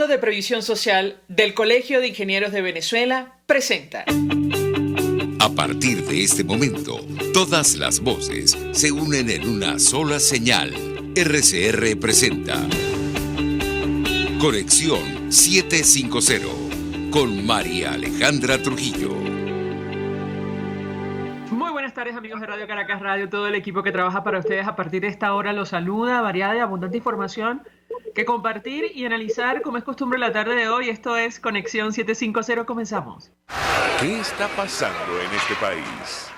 Fondo de Previsión Social del Colegio de Ingenieros de Venezuela presenta. A partir de este momento, todas las voces se unen en una sola señal. RCR presenta Conexión 750 con María Alejandra Trujillo. Muy buenas tardes, amigos de Radio Caracas Radio. Todo el equipo que trabaja para ustedes a partir de esta hora los saluda. Variada y abundante información que compartir y analizar como es costumbre la tarde de hoy. Esto es Conexión 750. Comenzamos. ¿Qué está pasando en este país?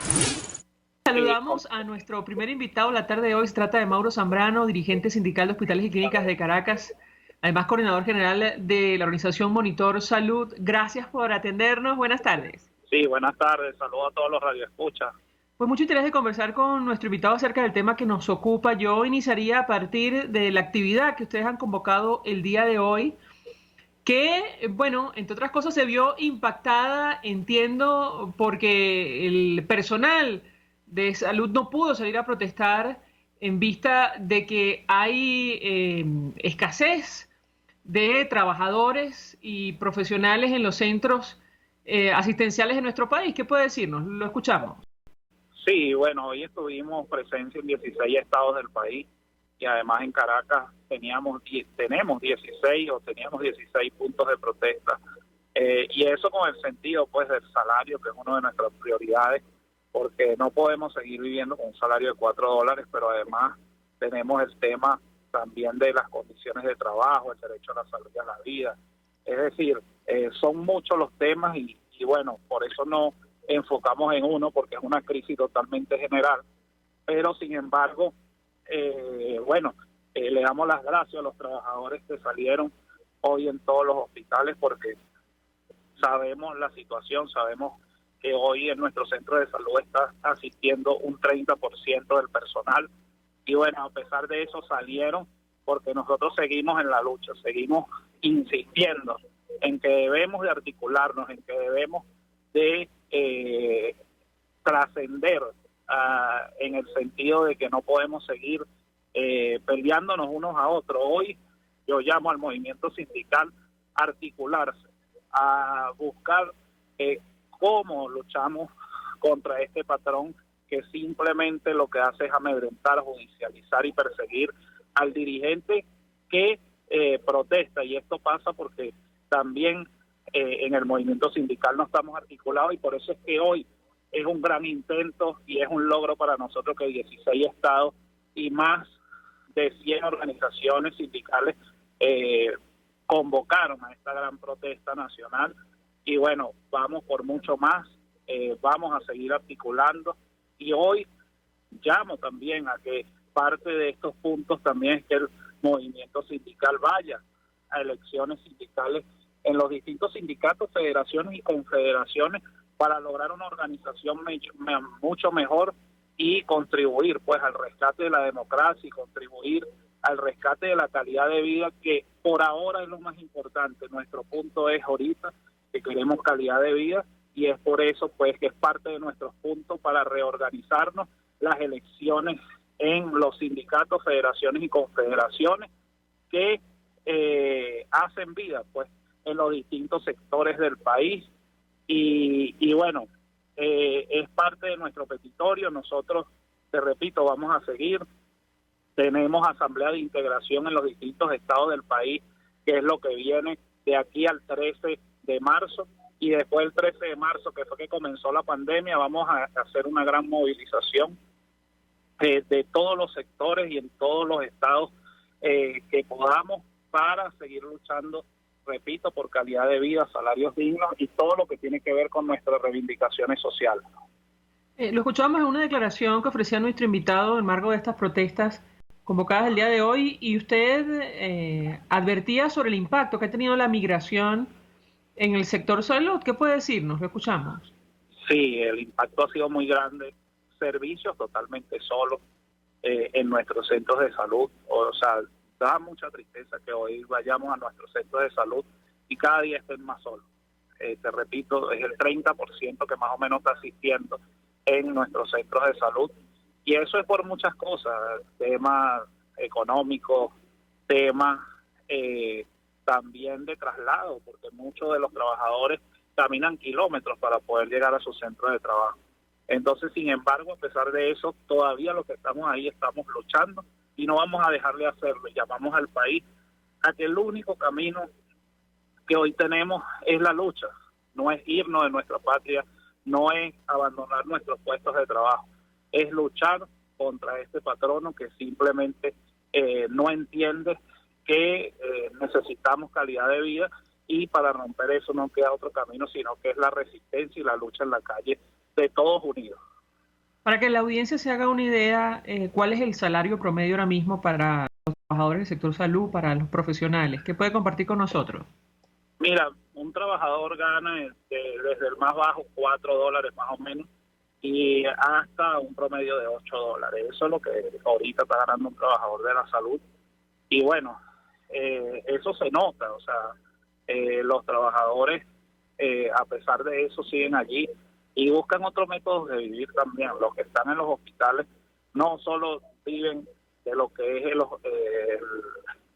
Saludamos a nuestro primer invitado la tarde de hoy. Se trata de Mauro Zambrano, dirigente sindical de Hospitales y Clínicas de Caracas, además coordinador general de la organización Monitor Salud. Gracias por atendernos. Buenas tardes. Sí, buenas tardes. Saludos a todos los radioescuchas. Pues mucho interés de conversar con nuestro invitado acerca del tema que nos ocupa. Yo iniciaría a partir de la actividad que ustedes han convocado el día de hoy, que, bueno, entre otras cosas se vio impactada, entiendo, porque el personal de salud no pudo salir a protestar en vista de que hay escasez de trabajadores y profesionales en los centros asistenciales de nuestro país. ¿Qué puede decirnos? Lo escuchamos. Sí, bueno, hoy estuvimos presencia en 16 estados del país y además en Caracas teníamos 16 puntos de protesta. Y eso con el sentido pues del salario, que es una de nuestras prioridades, porque no podemos seguir viviendo con un salario de $4, pero además tenemos el tema también de las condiciones de trabajo, el derecho a la salud y a la vida. Es decir, son muchos los temas y bueno, por eso no enfocamos en uno, porque es una crisis totalmente general, pero sin embargo, le damos las gracias a los trabajadores que salieron hoy en todos los hospitales, porque sabemos la situación, sabemos que hoy en nuestro centro de salud está asistiendo un 30% del personal, y bueno, a pesar de eso salieron, porque nosotros seguimos en la lucha, seguimos insistiendo en que debemos de articularnos, en que debemos de trascender en el sentido de que no podemos seguir peleándonos unos a otros. Hoy yo llamo al movimiento sindical a articularse, a buscar cómo luchamos contra este patrón que simplemente lo que hace es amedrentar, judicializar y perseguir al dirigente que protesta. Y esto pasa porque también en el movimiento sindical no estamos articulados, y por eso es que hoy es un gran intento y es un logro para nosotros que 16 estados y más de 100 organizaciones sindicales convocaron a esta gran protesta nacional. Y bueno, vamos por mucho más, vamos a seguir articulando, y hoy llamo también a que parte de estos puntos también es que el movimiento sindical vaya a elecciones sindicales en los distintos sindicatos, federaciones y confederaciones, para lograr una organización mucho mejor y contribuir pues al rescate de la democracia y contribuir al rescate de la calidad de vida, que por ahora es lo más importante. Nuestro punto es ahorita que queremos calidad de vida, y es por eso pues que es parte de nuestros puntos para reorganizarnos las elecciones en los sindicatos, federaciones y confederaciones que hacen vida pues en los distintos sectores del país. Y bueno, es parte de nuestro petitorio. Nosotros, te repito, vamos a seguir. Tenemos asamblea de integración en los distintos estados del país, que es lo que viene de aquí al 13 de marzo. Y después del 13 de marzo, que fue que comenzó la pandemia, vamos a hacer una gran movilización de todos los sectores y en todos los estados que podamos, para seguir luchando, repito, por calidad de vida, salarios dignos y todo lo que tiene que ver con nuestras reivindicaciones sociales. Lo escuchábamos en una declaración que ofrecía nuestro invitado en marco de estas protestas convocadas el día de hoy, y usted advertía sobre el impacto que ha tenido la migración en el sector salud. ¿Qué puede decirnos? Lo escuchamos. Sí, el impacto ha sido muy grande. Servicios totalmente solos en nuestros centros de salud. O sea, da mucha tristeza que hoy vayamos a nuestros centros de salud y cada día estén más solos. Te repito, es el 30% que más o menos está asistiendo en nuestros centros de salud, y eso es por muchas cosas, temas económicos, temas también de traslado, porque muchos de los trabajadores caminan kilómetros para poder llegar a sus centros de trabajo. Entonces, sin embargo, a pesar de eso, todavía los que estamos ahí estamos luchando y no vamos a dejar de hacerlo. Llamamos al país a que el único camino que hoy tenemos es la lucha, no es irnos de nuestra patria, no es abandonar nuestros puestos de trabajo, es luchar contra este patrono que simplemente no entiende que necesitamos calidad de vida, y para romper eso no queda otro camino sino que es la resistencia y la lucha en la calle de todos unidos. Para que la audiencia se haga una idea, ¿cuál es el salario promedio ahora mismo para los trabajadores del sector salud, para los profesionales? ¿Qué puede compartir con nosotros? Mira, un trabajador gana desde el más bajo $4 más o menos y hasta un promedio de $8. Eso es lo que ahorita está ganando un trabajador de la salud. Y bueno, eso se nota, o sea, los trabajadores a pesar de eso siguen allí y buscan otros métodos de vivir también. Los que están en los hospitales no solo viven de lo que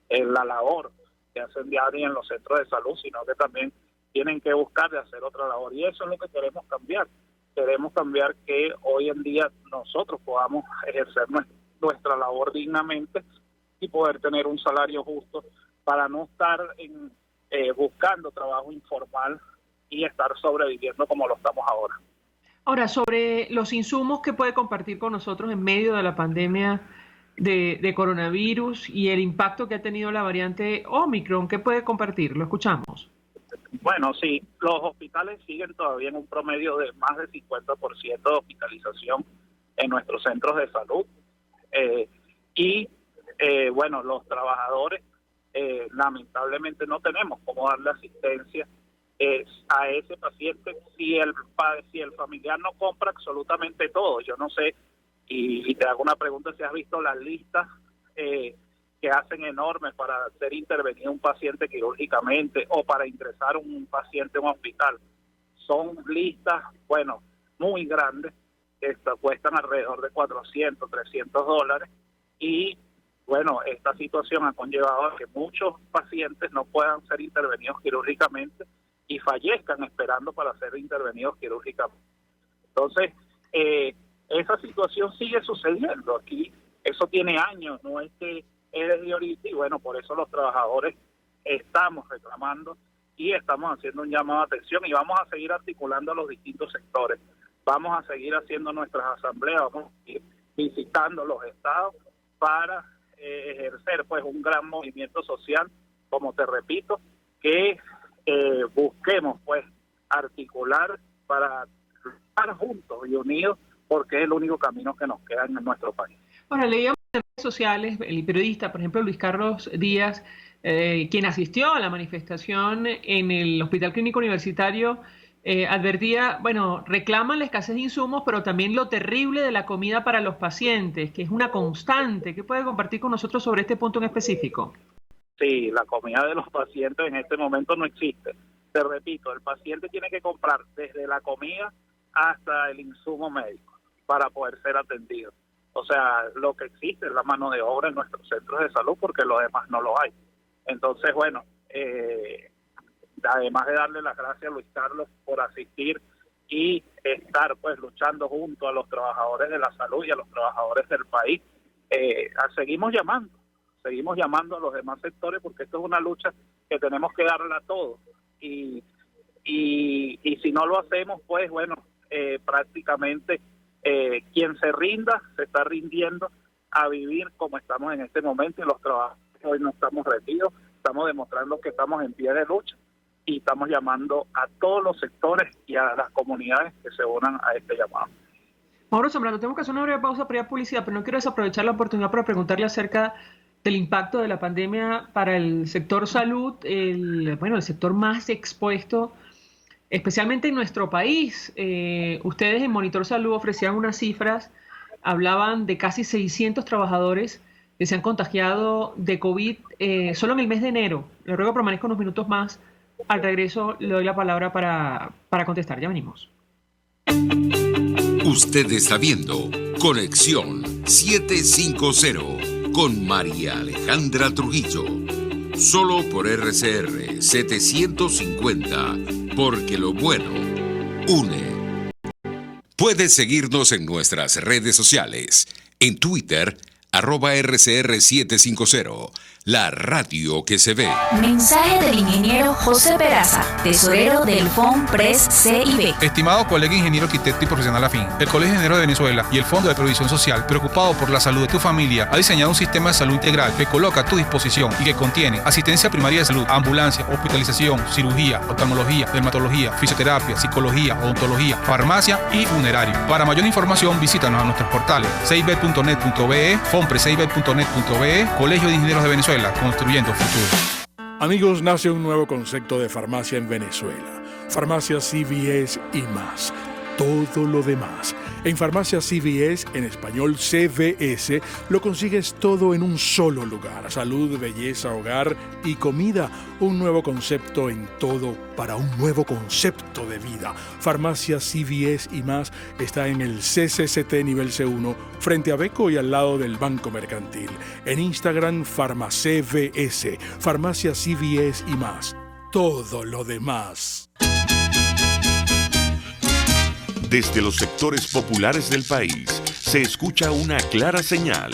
es la labor que hacen diaria en los centros de salud, sino que también tienen que buscar de hacer otra labor, y eso es lo que queremos cambiar. Queremos cambiar que hoy en día nosotros podamos ejercer nuestra labor dignamente y poder tener un salario justo para no estar buscando trabajo informal y estar sobreviviendo como lo estamos ahora. Ahora, sobre los insumos que puede compartir con nosotros en medio de la pandemia de coronavirus y el impacto que ha tenido la variante Omicron, ¿qué puede compartir? Lo escuchamos. Bueno, sí, los hospitales siguen todavía en un promedio de más del 50% de hospitalización en nuestros centros de salud. Bueno, los trabajadores lamentablemente no tenemos cómo darle asistencia a ese paciente si el familiar no compra absolutamente todo. Yo no sé, y te hago una pregunta, si has visto las listas que hacen enormes para ser intervenido un paciente quirúrgicamente o para ingresar un paciente a un hospital. Son listas, bueno, muy grandes, que cuestan alrededor de $400, $300, y bueno, esta situación ha conllevado a que muchos pacientes no puedan ser intervenidos quirúrgicamente y fallezcan esperando para ser intervenidos quirúrgicamente. Entonces, esa situación sigue sucediendo aquí. Eso tiene años, no es que es desde ahorita, y bueno, por eso los trabajadores estamos reclamando y estamos haciendo un llamado de atención, y vamos a seguir articulando a los distintos sectores. Vamos a seguir haciendo nuestras asambleas, vamos a seguir visitando los estados para ejercer pues un gran movimiento social, como te repito, que busquemos pues articular para estar juntos y unidos, porque es el único camino que nos queda en nuestro país. Ahora, leíamos en redes sociales, el periodista, por ejemplo, Luis Carlos Díaz, quien asistió a la manifestación en el Hospital Clínico Universitario, advertía, bueno, reclaman la escasez de insumos, pero también lo terrible de la comida para los pacientes, que es una constante. ¿Qué puede compartir con nosotros sobre este punto en específico? Sí, la comida de los pacientes en este momento no existe. Te repito, el paciente tiene que comprar desde la comida hasta el insumo médico para poder ser atendido. O sea, lo que existe es la mano de obra en nuestros centros de salud, porque lo demás no lo hay. Entonces, bueno, además de darle las gracias a Luis Carlos por asistir y estar pues luchando junto a los trabajadores de la salud y a los trabajadores del país, seguimos llamando a los demás sectores, porque esto es una lucha que tenemos que darla a todos, y si no lo hacemos, pues bueno, prácticamente quien se rinda se está rindiendo a vivir como estamos en este momento, y los trabajadores hoy no estamos rendidos, estamos demostrando que estamos en pie de lucha, y estamos llamando a todos los sectores y a las comunidades que se unan a este llamado. Mauro Zambrano, tenemos que hacer una breve pausa para ir a publicidad, pero no quiero desaprovechar la oportunidad para preguntarle acerca del impacto de la pandemia para el sector salud, el sector más expuesto, especialmente en nuestro país. Ustedes en Monitor Salud ofrecían unas cifras, hablaban de casi 600 trabajadores que se han contagiado de COVID solo en el mes de enero. Le ruego que permanezca unos minutos más. Al regreso le doy la palabra para contestar. Ya venimos. Usted está viendo Conexión 750 con María Alejandra Trujillo. Solo por RCR 750, porque lo bueno une. Puedes seguirnos en nuestras redes sociales. En Twitter, @RCR750, la radio que se ve. Mensaje del ingeniero José Peraza, tesorero del FONPRES CIB. Estimado colega ingeniero arquitecto y profesional afín, el Colegio de Ingenieros de Venezuela y el Fondo de Previsión Social, preocupado por la salud de tu familia, ha diseñado un sistema de salud integral que coloca a tu disposición y que contiene asistencia primaria de salud, ambulancia, hospitalización, cirugía, oftalmología, dermatología, fisioterapia, psicología, odontología, farmacia y funerario. Para mayor información, visítanos a nuestros portales cib.net.be, fonprescib.net.be, Colegio de Ingenieros de Venezuela, construyendo futuro. Amigos, nace un nuevo concepto de farmacia en Venezuela. Farmacia CVS y más. Todo lo demás. En Farmacia CVS, en español CVS, lo consigues todo en un solo lugar. Salud, belleza, hogar y comida. Un nuevo concepto en todo para un nuevo concepto de vida. Farmacia CVS y más está en el CCCT nivel C1, frente a Beco y al lado del Banco Mercantil. En Instagram, FarmaCVS. Farmacia CVS y más. Todo lo demás. Desde los sectores populares del país se escucha una clara señal.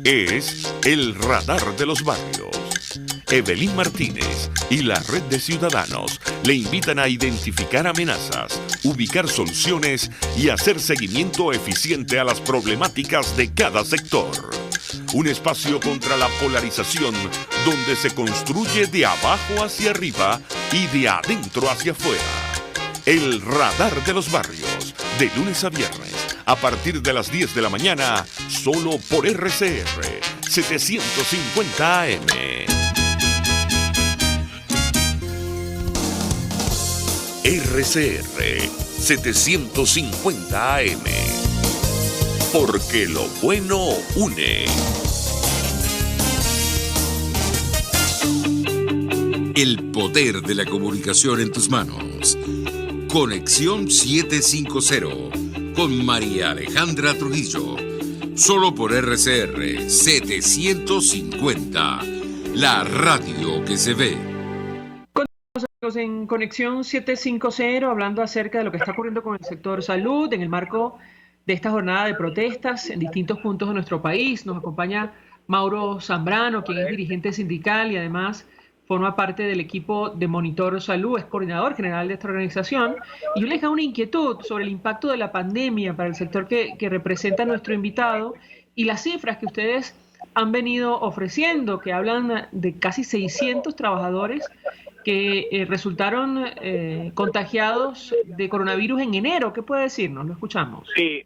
Es el radar de los barrios. Evelyn Martínez y la red de ciudadanos le invitan a identificar amenazas, ubicar soluciones y hacer seguimiento eficiente a las problemáticas de cada sector. Un espacio contra la polarización donde se construye de abajo hacia arriba y de adentro hacia afuera. El radar de los barrios, de lunes a viernes, a partir de las 10 de la mañana, solo por RCR 750 AM. RCR 750 AM. Porque lo bueno une. El poder de la comunicación en tus manos. Conexión 750 con María Alejandra Trujillo. Solo por RCR 750, la radio que se ve. En Conexión 750, hablando acerca de lo que está ocurriendo con el sector salud en el marco de esta jornada de protestas en distintos puntos de nuestro país. Nos acompaña Mauro Zambrano, quien es dirigente sindical y además forma parte del equipo de Monitor Salud, es coordinador general de esta organización. Y yo les hago una inquietud sobre el impacto de la pandemia para el sector que representa nuestro invitado y las cifras que ustedes han venido ofreciendo, que hablan de casi 600 trabajadores que resultaron contagiados de coronavirus en enero. ¿Qué puede decirnos? Lo escuchamos. Sí,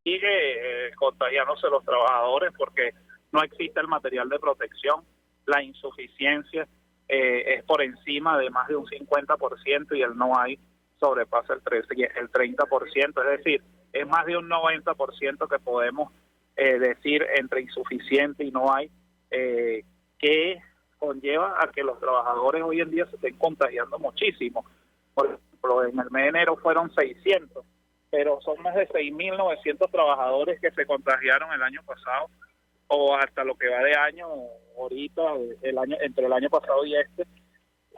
sigue contagiándose los trabajadores porque no existe el material de protección, la insuficiencia es por encima de más de un 50% y el no hay sobrepasa el 30%, es decir, es más de un 90% que podemos decir entre insuficiente y no hay, que conlleva a que los trabajadores hoy en día se estén contagiando muchísimo. Por ejemplo, en el mes de enero fueron 600, pero son más de 6.900 trabajadores que se contagiaron el año pasado, o hasta lo que va de año, ahorita, entre el año pasado y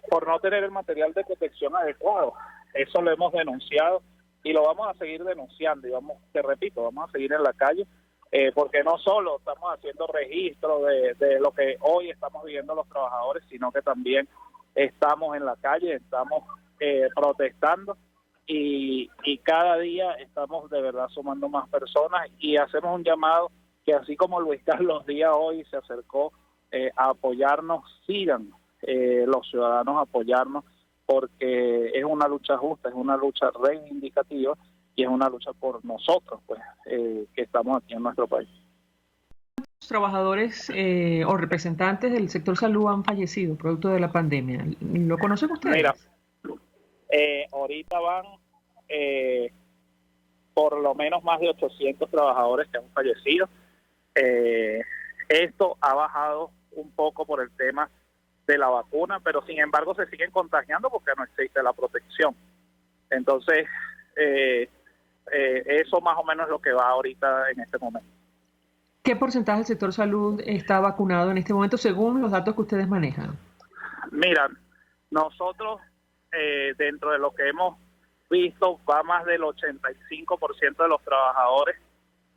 por no tener el material de protección adecuado. Eso lo hemos denunciado y lo vamos a seguir denunciando y vamos a seguir en la calle, porque no solo estamos haciendo registro de lo que hoy estamos viviendo los trabajadores, sino que también estamos en la calle, estamos protestando y cada día estamos de verdad sumando más personas y hacemos un llamado que así como Luis Carlos Díaz hoy se acercó a apoyarnos, sigan los ciudadanos a apoyarnos, porque es una lucha justa, es una lucha reivindicativa y es una lucha por nosotros, pues, que estamos aquí en nuestro país. ¿Cuántos trabajadores o representantes del sector salud han fallecido producto de la pandemia? ¿Lo conocen ustedes? Mira, ahorita van por lo menos más de 800 trabajadores que han fallecido. Esto ha bajado un poco por el tema de la vacuna, pero sin embargo se siguen contagiando porque no existe la protección. Entonces, eso más o menos es lo que va ahorita en este momento. ¿Qué porcentaje del sector salud está vacunado en este momento según los datos que ustedes manejan? Mira, nosotros dentro de lo que hemos visto va más del 85% de los trabajadores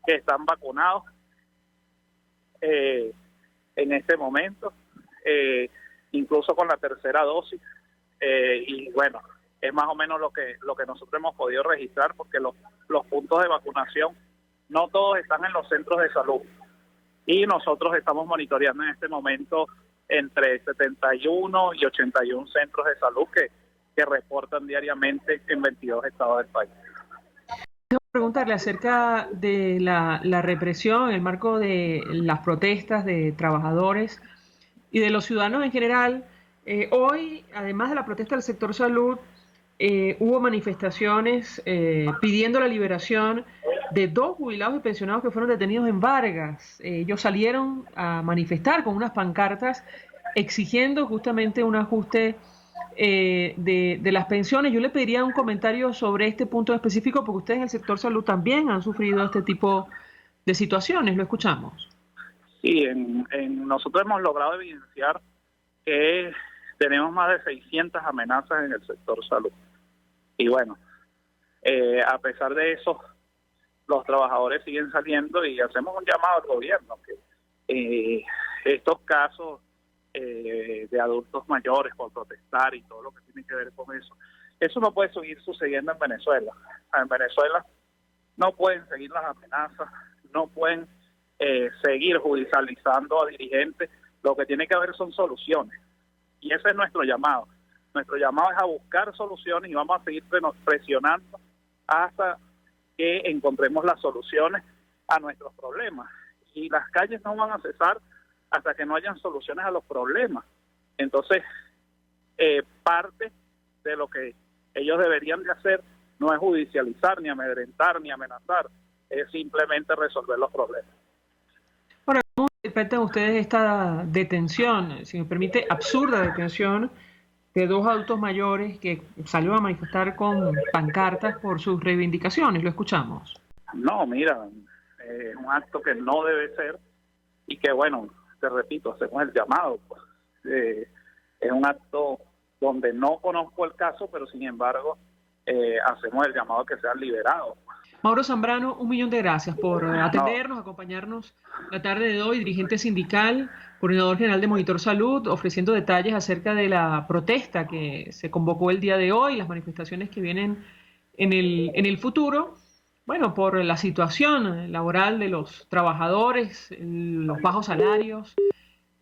que están vacunados en este momento, incluso con la tercera dosis, y bueno, es más o menos lo que nosotros hemos podido registrar, porque los puntos de vacunación no todos están en los centros de salud, y nosotros estamos monitoreando en este momento entre 71 y 81 centros de salud que reportan diariamente en 22 estados del país. Quiero preguntarle acerca de la represión en el marco de las protestas de trabajadores y de los ciudadanos en general. Hoy, además de la protesta del sector salud, hubo manifestaciones pidiendo la liberación de 2 jubilados y pensionados que fueron detenidos en Vargas. Ellos salieron a manifestar con unas pancartas exigiendo justamente un ajuste de las pensiones. Yo le pediría un comentario sobre este punto específico, porque ustedes en el sector salud también han sufrido este tipo de situaciones. Lo escuchamos. Sí, nosotros hemos logrado evidenciar que tenemos más de 600 amenazas en el sector salud. Y bueno, a pesar de eso, los trabajadores siguen saliendo, y hacemos un llamado al gobierno que estos casos de adultos mayores por protestar y todo lo que tiene que ver con eso no puede seguir sucediendo en Venezuela. En Venezuela no pueden seguir las amenazas, no pueden seguir judicializando a dirigentes. Lo que tiene que haber son soluciones, y ese es nuestro llamado. Nuestro llamado es a buscar soluciones, y vamos a seguir presionando hasta que encontremos las soluciones a nuestros problemas, y las calles no van a cesar hasta que no hayan soluciones a los problemas. Entonces, parte de lo que ellos deberían de hacer no es judicializar, ni amedrentar, ni amenazar, es simplemente resolver los problemas. Ahora, ¿cómo interpretan ustedes esta detención, si me permite, absurda detención de 2 adultos mayores que salieron a manifestar con pancartas por sus reivindicaciones? Lo escuchamos. No, mira, es un acto que no debe ser, y que bueno, te repito, hacemos el llamado. Pues, es un acto donde no conozco el caso, pero sin embargo hacemos el llamado a que sean liberados. Mauro Zambrano, 1.000.000 de gracias por atendernos, acompañarnos la tarde de hoy, dirigente sindical, coordinador general de Monitor Salud, ofreciendo detalles acerca de la protesta que se convocó el día de hoy, las manifestaciones que vienen en el futuro. Bueno, por la situación laboral de los trabajadores, los bajos salarios,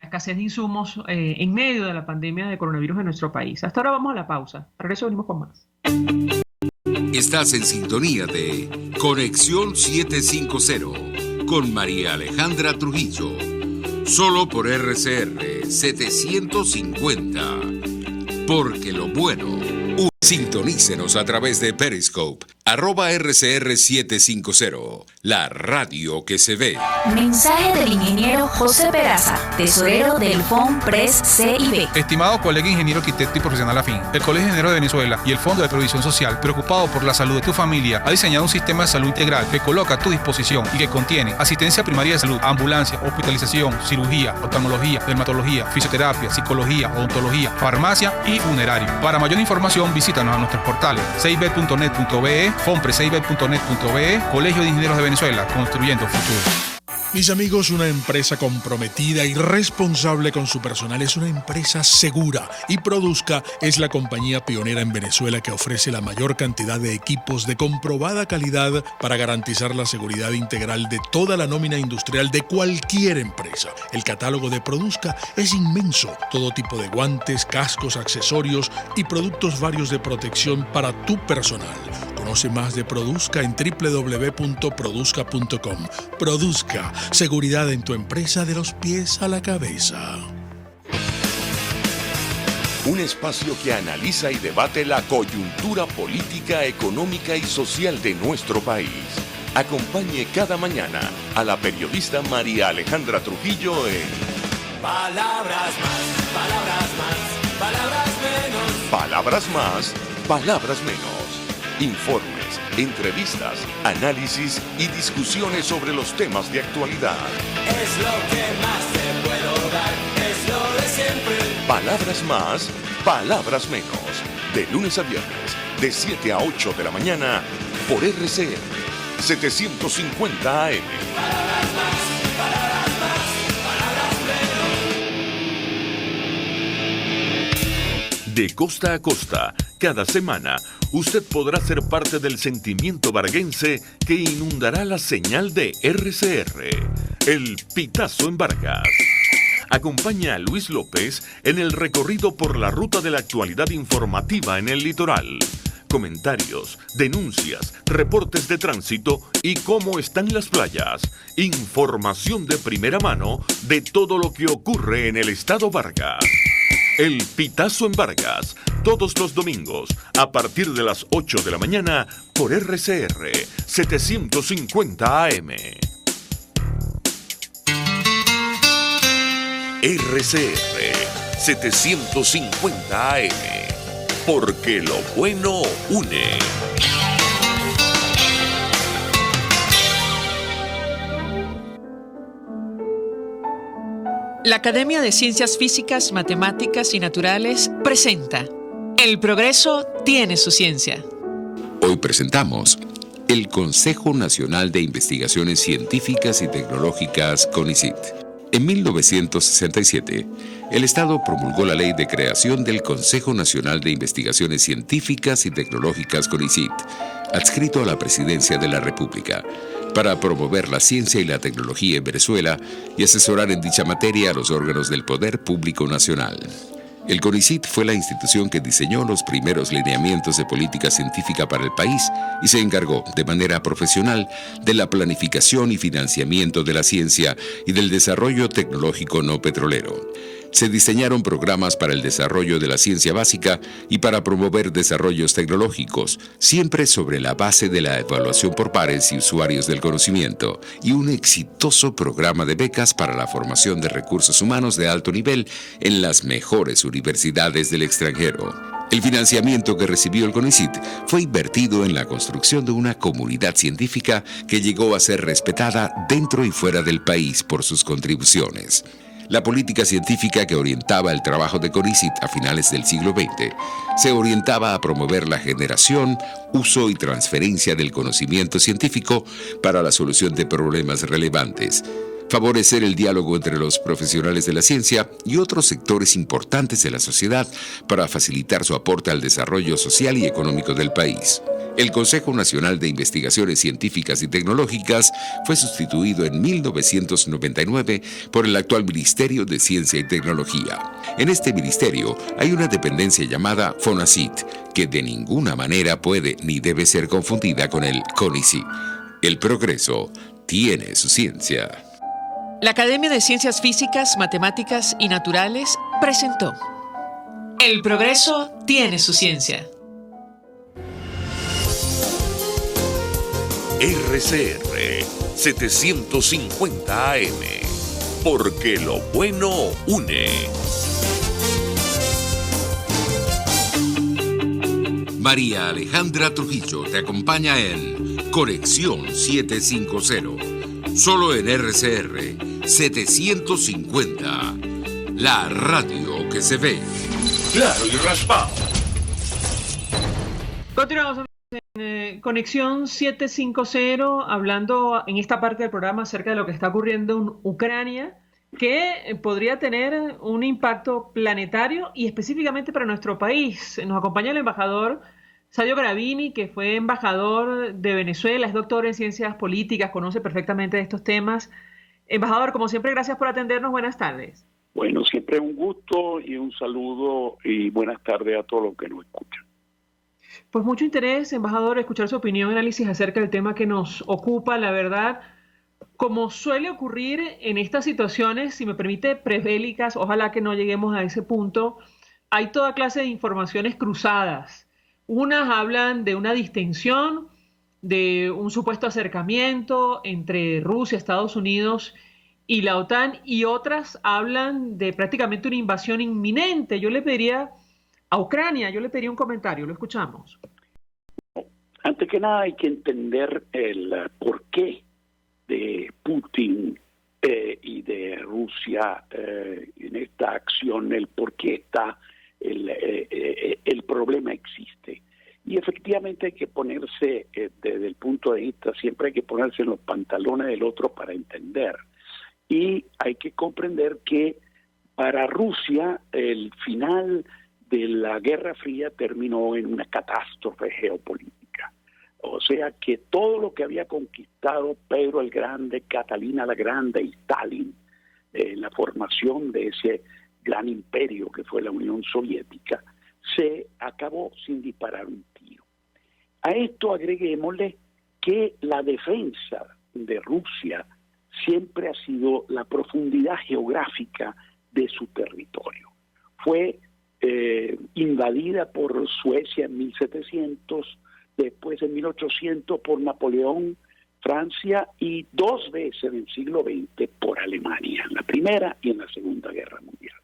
la escasez de insumos en medio de la pandemia de coronavirus en nuestro país. Hasta ahora vamos a la pausa. Al regreso venimos con más. Estás en sintonía de Conexión 750 con María Alejandra Trujillo. Solo por RCR 750. Porque lo bueno... Sintonícenos a través de Periscope, @RCR750, la radio que se ve. Mensaje del ingeniero José Peraza, tesorero del FONPRES CIB. Estimado colega ingeniero, arquitecto y profesional afín, el Colegio de Ingenieros de Venezuela y el Fondo de Previsión Social, preocupado por la salud de tu familia, ha diseñado un sistema de salud integral que coloca a tu disposición y que contiene asistencia primaria de salud, ambulancia, hospitalización, cirugía, oftalmología, dermatología, fisioterapia, psicología, odontología, farmacia y funerario. Para mayor información, visítanos a nuestros portales cib.net.be, fonprescib.net.be, Colegio de Ingenieros de Venezuela, construyendo futuro. Mis amigos, una empresa comprometida y responsable con su personal es una empresa segura, y Produzca es la compañía pionera en Venezuela que ofrece la mayor cantidad de equipos de comprobada calidad para garantizar la seguridad integral de toda la nómina industrial de cualquier empresa. El catálogo de Produzca es inmenso, todo tipo de guantes, cascos, accesorios y productos varios de protección para tu personal. Conoce más de Produzca en www.produzca.com. Produzca, seguridad en tu empresa de los pies a la cabeza. Un espacio que analiza y debate la coyuntura política, económica y social de nuestro país. Acompañe cada mañana a la periodista María Alejandra Trujillo en Palabras más, palabras más, palabras menos. Palabras más, palabras menos. Informes, entrevistas, análisis y discusiones sobre los temas de actualidad. Es lo que más te puedo dar, es lo de siempre. Palabras más, palabras menos. De lunes a viernes, de 7 a 8 de la mañana, por RCR 750 AM. Palabras más, palabras más, palabras menos. De costa a costa, cada semana, usted podrá ser parte del sentimiento varguense que inundará la señal de RCR, el Pitazo en Vargas. Acompaña a Luis López en el recorrido por la ruta de la actualidad informativa en el litoral. Comentarios, denuncias, reportes de tránsito y cómo están las playas. Información de primera mano de todo lo que ocurre en el estado Vargas. El Pitazo en Vargas, todos los domingos, a partir de las 8 de la mañana, por RCR 750 AM. RCR 750 AM, porque lo bueno une. La Academia de Ciencias Físicas, Matemáticas y Naturales presenta El progreso tiene su ciencia. Hoy presentamos el Consejo Nacional de Investigaciones Científicas y Tecnológicas, CONICIT. En 1967, el Estado promulgó la ley de creación del Consejo Nacional de Investigaciones Científicas y Tecnológicas, CONICIT, adscrito a la Presidencia de la República, para promover la ciencia y la tecnología en Venezuela y asesorar en dicha materia a los órganos del Poder Público Nacional. El CONICIT fue la institución que diseñó los primeros lineamientos de política científica para el país y se encargó, de manera profesional, de la planificación y financiamiento de la ciencia y del desarrollo tecnológico no petrolero. Se diseñaron programas para el desarrollo de la ciencia básica y para promover desarrollos tecnológicos, siempre sobre la base de la evaluación por pares y usuarios del conocimiento, y un exitoso programa de becas para la formación de recursos humanos de alto nivel en las mejores universidades del extranjero. El financiamiento que recibió el CONICIT fue invertido en la construcción de una comunidad científica que llegó a ser respetada dentro y fuera del país por sus contribuciones. La política científica que orientaba el trabajo de CONICIT a finales del siglo XX se orientaba a promover la generación, uso y transferencia del conocimiento científico para la solución de problemas relevantes, favorecer el diálogo entre los profesionales de la ciencia y otros sectores importantes de la sociedad para facilitar su aporte al desarrollo social y económico del país. El Consejo Nacional de Investigaciones Científicas y Tecnológicas fue sustituido en 1999 por el actual Ministerio de Ciencia y Tecnología. En este ministerio hay una dependencia llamada FONACIT, que de ninguna manera puede ni debe ser confundida con el CONICIT. El progreso tiene su ciencia. La Academia de Ciencias Físicas, Matemáticas y Naturales presentó El progreso tiene su ciencia. RCR 750 AM, porque lo bueno une. María Alejandra Trujillo te acompaña en Conexión 750, solo en RCR 750, la radio que se ve. Claro y raspado. Continuamos en Conexión 750, hablando en esta parte del programa acerca de lo que está ocurriendo en Ucrania, que podría tener un impacto planetario y específicamente para nuestro país. Nos acompaña el embajador Sayo Gravini, que fue embajador de Venezuela, es doctor en ciencias políticas, conoce perfectamente de estos temas. Embajador, como siempre, gracias por atendernos. Buenas tardes. Bueno, siempre un gusto y un saludo y buenas tardes a todos los que nos escuchan. Pues mucho interés, embajador, escuchar su opinión y análisis acerca del tema que nos ocupa. La verdad, como suele ocurrir en estas situaciones, si me permite, prebélicas, ojalá que no lleguemos a ese punto, hay toda clase de informaciones cruzadas. Unas hablan de una distensión, de un supuesto acercamiento entre Rusia, Estados Unidos y la OTAN, y otras hablan de prácticamente una invasión inminente. Yo le pediría a Ucrania, yo le pediría un comentario, lo escuchamos. Antes que nada hay que entender el porqué de Putin y de Rusia en esta acción, el por qué está el problema existe. Y efectivamente hay que ponerse, desde el punto de vista, siempre hay que ponerse en los pantalones del otro para entender. Y hay que comprender que para Rusia el final de la Guerra Fría terminó en una catástrofe geopolítica. O sea que todo lo que había conquistado Pedro el Grande, Catalina la Grande y Stalin, la formación de ese gran imperio que fue la Unión Soviética, se acabó sin disparar un tiro. A esto agreguémosle que la defensa de Rusia siempre ha sido la profundidad geográfica de su territorio. Fue invadida por Suecia en 1700, después en 1800 por Napoleón, Francia, y 2 veces en el siglo XX por Alemania, en la Primera y en la Segunda Guerra Mundial.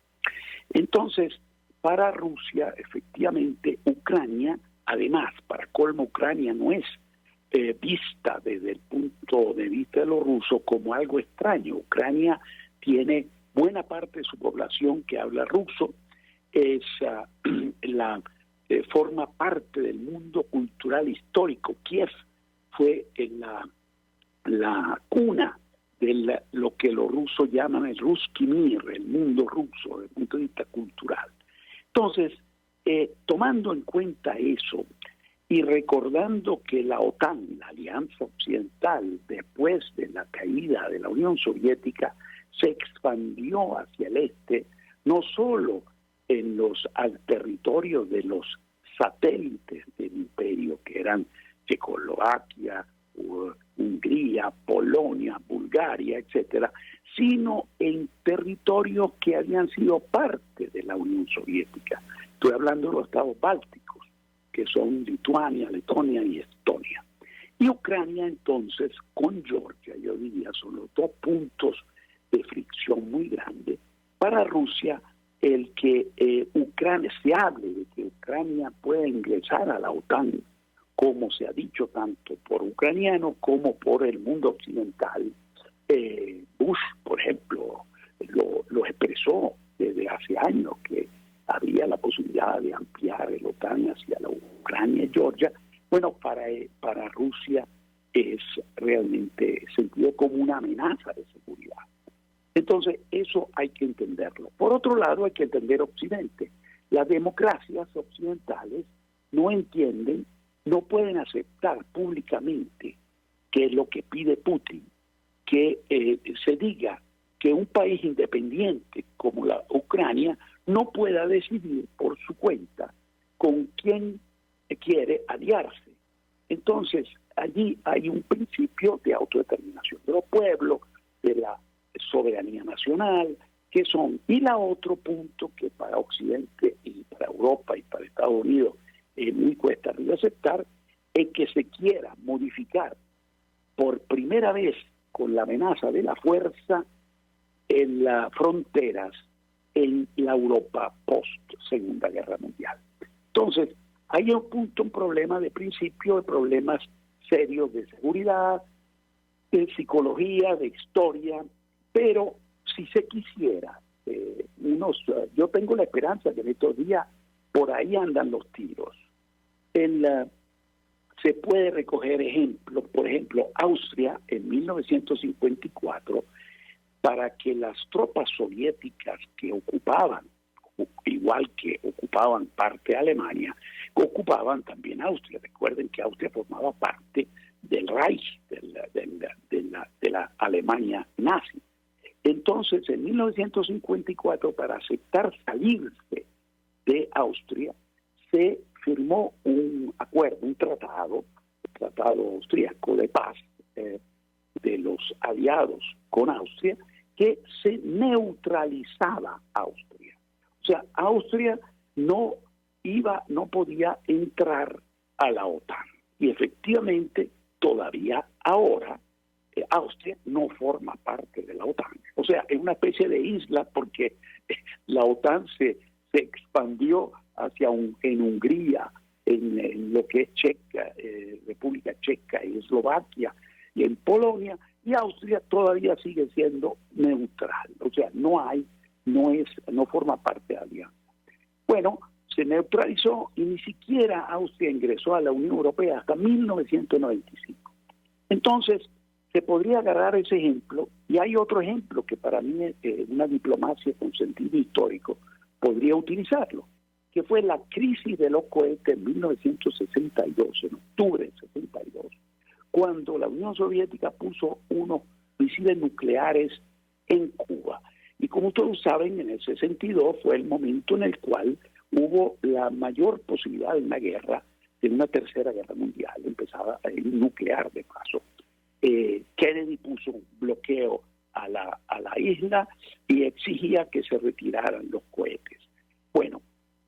Entonces, para Rusia, efectivamente, Ucrania, además, para colmo, Ucrania no es vista desde el punto de vista de los rusos como algo extraño. Ucrania tiene buena parte de su población que habla ruso, forma parte del mundo cultural histórico. Kiev fue en la cuna de lo que los rusos llaman el Ruski Mir, el mundo ruso, desde el punto de vista cultural. Entonces, tomando en cuenta eso y recordando que la OTAN, la Alianza Occidental, después de la caída de la Unión Soviética, se expandió hacia el este, no solo al territorio de los satélites del imperio, que eran Checoslovaquia, Hungría, Polonia, Bulgaria, etcétera, sino en territorios que habían sido parte de la Unión Soviética. Estoy hablando de los estados bálticos, que son Lituania, Letonia y Estonia. Y Ucrania, entonces, con Georgia, yo diría, son los 2 puntos de fricción muy grandes. Para Rusia, el que Ucrania, se hable de que Ucrania pueda ingresar a la OTAN, como se ha dicho tanto por ucranianos como por el mundo occidental. Bush, por ejemplo, lo expresó desde hace años, que había la posibilidad de ampliar el OTAN hacia la Ucrania y Georgia. Bueno, para Rusia es realmente sentido como una amenaza de seguridad. Entonces, eso hay que entenderlo. Por otro lado, hay que entender Occidente. Las democracias occidentales no entienden, no pueden aceptar públicamente, que es lo que pide Putin, que se diga que un país independiente como la Ucrania no pueda decidir por su cuenta con quién quiere aliarse. Entonces, allí hay un principio de autodeterminación de los pueblos, de la soberanía nacional, que son, y la otro punto que para Occidente y para Europa y para Estados Unidos muy cuesta arriba aceptar, es que se quiera modificar por primera vez con la amenaza de la fuerza en las fronteras en la Europa post Segunda Guerra Mundial. Entonces, hay un problema de principio, de problemas serios de seguridad, de psicología, de historia, pero si se quisiera, yo tengo la esperanza que en estos días por ahí andan los tiros. Se puede recoger ejemplos, por ejemplo, Austria en 1954, para que las tropas soviéticas que ocupaban, igual que ocupaban parte de Alemania, ocupaban también Austria. Recuerden que Austria formaba parte del Reich, de la Alemania nazi. Entonces, en 1954, para aceptar salirse de Austria, se firmó un acuerdo, un tratado austríaco de paz de los aliados con Austria, que se neutralizaba Austria. O sea, Austria no podía entrar a la OTAN. Y efectivamente, todavía ahora, Austria no forma parte de la OTAN. O sea, es una especie de isla, porque la OTAN se expandió en Hungría, en lo que es Checa, República Checa y Eslovaquia, y en Polonia, y Austria todavía sigue siendo neutral, o sea, no forma parte de la alianza. Bueno, se neutralizó y ni siquiera Austria ingresó a la Unión Europea hasta 1995. Entonces, se podría agarrar ese ejemplo, y hay otro ejemplo que para mí una diplomacia con sentido histórico podría utilizarlo, que fue la crisis de los cohetes en 1962, en octubre de 62, cuando la Unión Soviética puso unos misiles nucleares en Cuba. Y como todos saben, en el 62 fue el momento en el cual hubo la mayor posibilidad de una guerra, de una tercera guerra mundial, empezaba el nuclear de paso. Kennedy puso un bloqueo a la isla y exigía que se retiraran los cohetes. Bueno,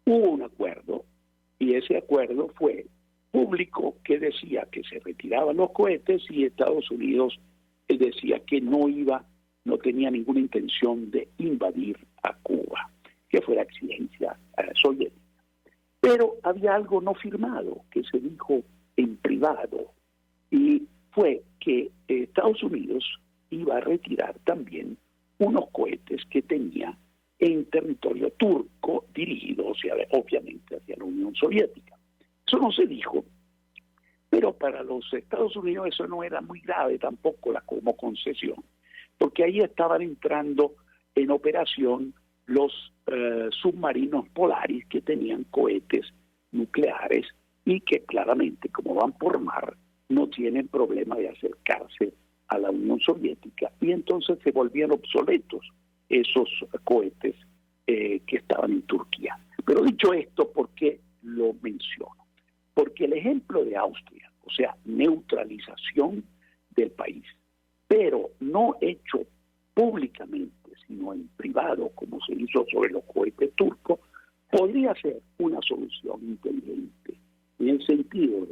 hubo un acuerdo y ese acuerdo fue público, que decía que se retiraban los cohetes, y Estados Unidos decía que no tenía ninguna intención de invadir a Cuba, que fue la exigencia soviética. Pero había algo no firmado que se dijo en privado, y fue que Estados Unidos iba a retirar también unos cohetes que tenía en territorio turco, dirigidos obviamente hacia la Unión Soviética. Eso no se dijo, pero para los Estados Unidos eso no era muy grave tampoco como concesión, porque ahí estaban entrando en operación los submarinos Polaris, que tenían cohetes nucleares y que claramente, como van por mar, no tienen problema de acercarse a la Unión Soviética, y entonces se volvían obsoletos esos cohetes que estaban en Turquía. Pero dicho esto, ¿por qué lo menciono? Porque el ejemplo de Austria, o sea, neutralización del país, pero no hecho públicamente, sino en privado, como se hizo sobre los cohetes turcos, podría ser una solución inteligente, en el sentido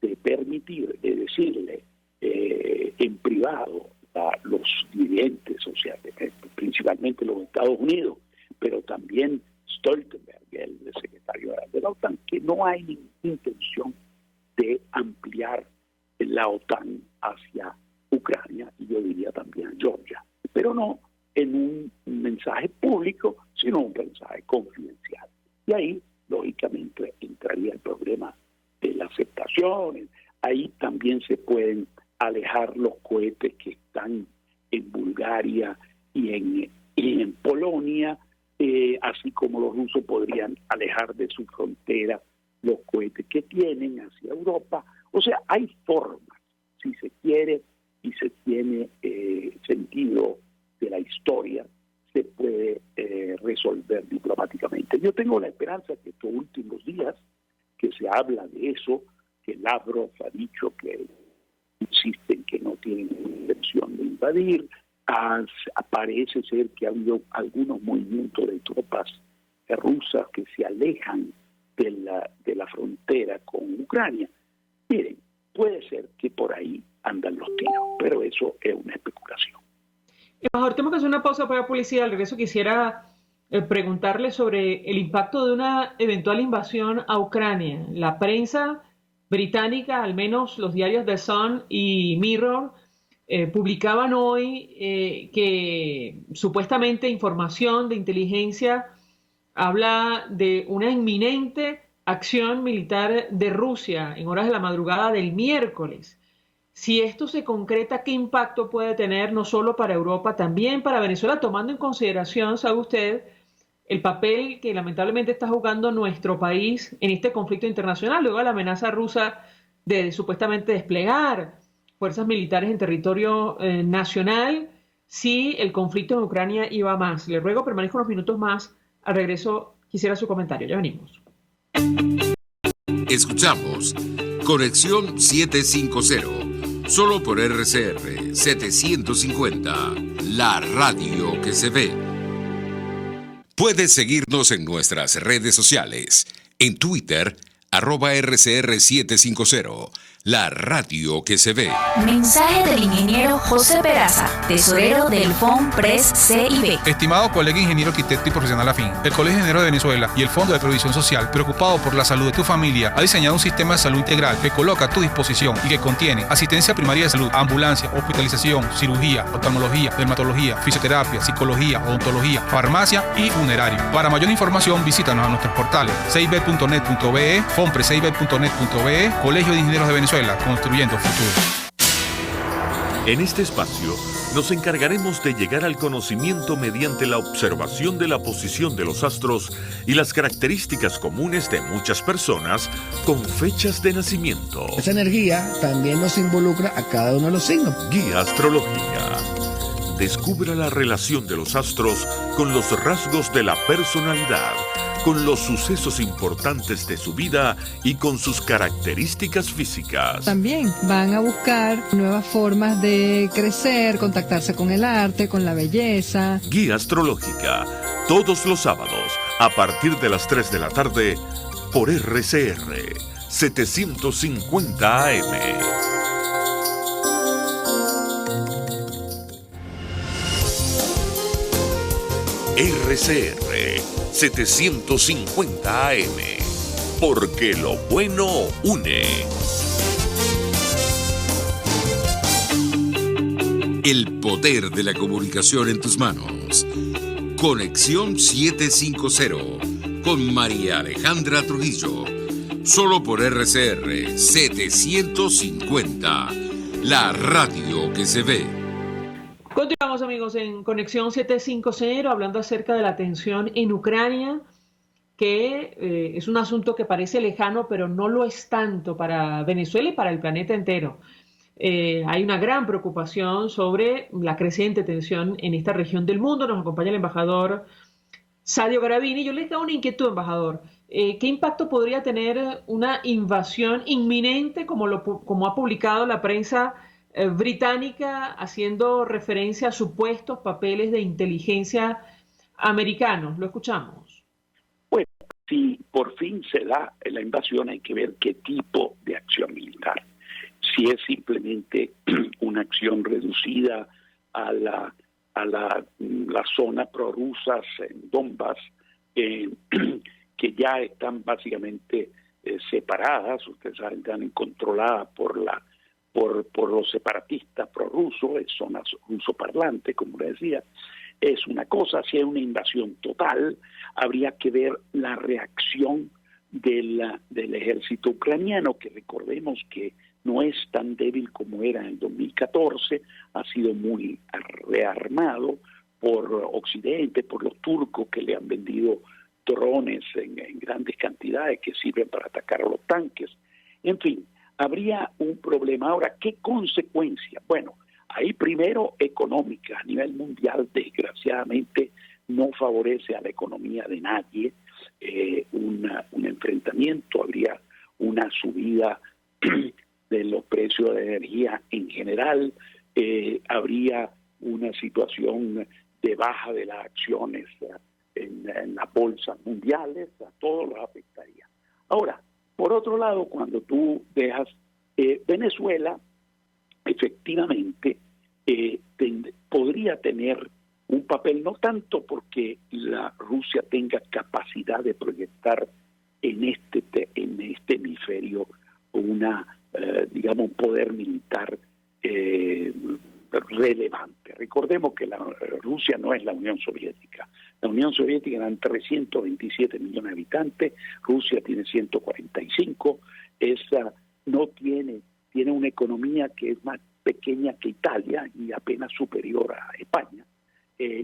de permitir, de decirle en privado a los dirigentes, o sea, principalmente los Estados Unidos, pero también Stoltenberg, el secretario de la OTAN, que no hay ninguna intención de ampliar la OTAN hacia Ucrania, y yo diría también a Georgia, pero no en un mensaje público, sino un mensaje confidencial. Y ahí, lógicamente, entraría el problema de la aceptación. Ahí también se pueden alejar los cohetes que están en Bulgaria y en Polonia, así como los rusos podrían alejar de su frontera los cohetes que tienen hacia Europa. O sea, hay formas, si se quiere y se tiene sentido de la historia, se puede resolver diplomáticamente. Yo tengo la esperanza que estos últimos días que se habla de eso, que Lavrov ha dicho que insiste en que no tienen intención de invadir, parece ser que ha habido algunos movimientos de tropas rusas que se alejan de la frontera con Ucrania. Miren, puede ser que por ahí andan los tiros, pero eso es una especulación. Mejor tenemos que hacer una pausa para publicidad. Al regreso quisiera preguntarle sobre el impacto de una eventual invasión a Ucrania. La prensa británica, al menos los diarios The Sun y Mirror, publicaban hoy que supuestamente información de inteligencia habla de una inminente acción militar de Rusia en horas de la madrugada del miércoles. Si esto se concreta, ¿qué impacto puede tener no solo para Europa, también para Venezuela, tomando en consideración, sabe usted, el papel que lamentablemente está jugando nuestro país en este conflicto internacional, luego de la amenaza rusa de supuestamente desplegar fuerzas militares en territorio nacional, si el conflicto en Ucrania iba más? Le ruego permanezca unos minutos más. Al regreso quisiera su comentario. Ya venimos. Escuchamos Conexión 750, solo por RCR 750, la radio que se ve. Puedes seguirnos en nuestras redes sociales. En Twitter, @RCR750, la radio que se ve. Mensaje del ingeniero José Peraza, tesorero del FONPRES CIB. Estimado colega ingeniero, arquitecto y profesional afín, el Colegio de Ingenieros de Venezuela y el Fondo de Previsión Social, preocupado por la salud de tu familia, ha diseñado un sistema de salud integral que coloca a tu disposición y que contiene asistencia primaria de salud, ambulancia, hospitalización, cirugía, oftalmología, dermatología, fisioterapia, psicología, odontología, farmacia y funerario. Para mayor información, visítanos a nuestros portales cib.net.be, fonprescib.net.be, Colegio de Ingenieros de Venezuela, construyendo futuro. En este espacio nos encargaremos de llegar al conocimiento mediante la observación de la posición de los astros y las características comunes de muchas personas con fechas de nacimiento. Esa energía también nos involucra a cada uno de los signos. Guía Astrológica. Descubra la relación de los astros con los rasgos de la personalidad, con los sucesos importantes de su vida y con sus características físicas. También van a buscar nuevas formas de crecer, contactarse con el arte, con la belleza. Guía Astrológica, todos los sábados, a partir de las 3 de la tarde, por RCR 750 AM. RCR 750 AM, porque lo bueno une. El poder de la comunicación en tus manos. Conexión 750 con María Alejandra Trujillo. Solo por RCR 750, la radio que se ve. Continuamos, amigos, en Conexión 750, hablando acerca de la tensión en Ucrania, que es un asunto que parece lejano, pero no lo es tanto para Venezuela y para el planeta entero. Hay una gran preocupación sobre la creciente tensión en esta región del mundo. Nos acompaña el embajador Sadio Garavini. Yo les hago una inquietud, embajador. ¿Qué impacto podría tener una invasión inminente, como ha publicado la prensa británica, haciendo referencia a supuestos papeles de inteligencia americanos? Lo escuchamos. Bueno, si por fin se da la invasión, hay que ver qué tipo de acción militar. Si es simplemente una acción reducida a la zona prorrusas en Donbass, que ya están básicamente separadas, ustedes saben, están controladas por los separatistas prorrusos, es zona rusoparlante, como le decía. Es una cosa. Si hay una invasión total, habría que ver la reacción del ejército ucraniano, que recordemos que no es tan débil como era en el 2014, ha sido muy rearmado por Occidente, por los turcos, que le han vendido drones en grandes cantidades que sirven para atacar a los tanques. En fin, habría un problema. Ahora, ¿qué consecuencia? Bueno, ahí primero económica. A nivel mundial, desgraciadamente, no favorece a la economía de nadie un enfrentamiento. Habría una subida de los precios de energía en general, habría una situación de baja de las acciones en las bolsas mundiales, a todos los afectaría. Ahora, por otro lado, cuando tú dejas Venezuela, efectivamente podría tener un papel, no tanto porque la Rusia tenga capacidad de proyectar en este hemisferio una un poder militar relevante. Recordemos que Rusia no es la Unión Soviética. La Unión Soviética eran 327 millones de habitantes, Rusia tiene 145, tiene una economía que es más pequeña que Italia y apenas superior a España.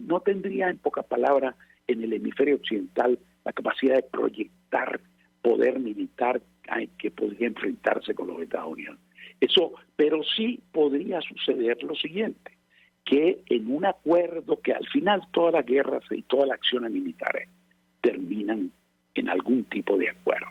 No tendría, en pocas palabras, en el hemisferio occidental la capacidad de proyectar poder militar que podría enfrentarse con los Estados Unidos. Pero sí podría suceder lo siguiente, que en un acuerdo, que al final todas las guerras y todas las acciones militares terminan en algún tipo de acuerdo.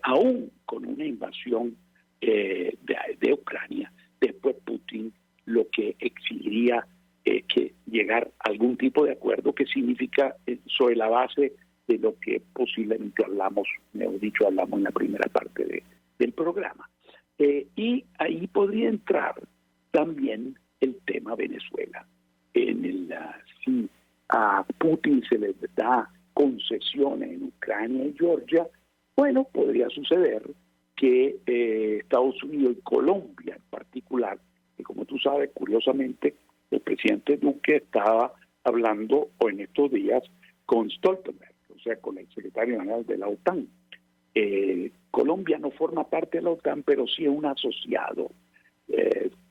Aún con una invasión de Ucrania, después Putin lo que exigiría que llegar a algún tipo de acuerdo, que significa sobre la base de lo que posiblemente hablamos en la primera parte del programa. Y ahí podría entrar también el tema Venezuela. Si a Putin se le da concesiones en Ucrania y Georgia, bueno, podría suceder que Estados Unidos y Colombia en particular, que como tú sabes, curiosamente, el presidente Duque estaba hablando en estos días con Stoltenberg, o sea, con el secretario general de la OTAN. Colombia no forma parte de la OTAN, pero sí es un asociado.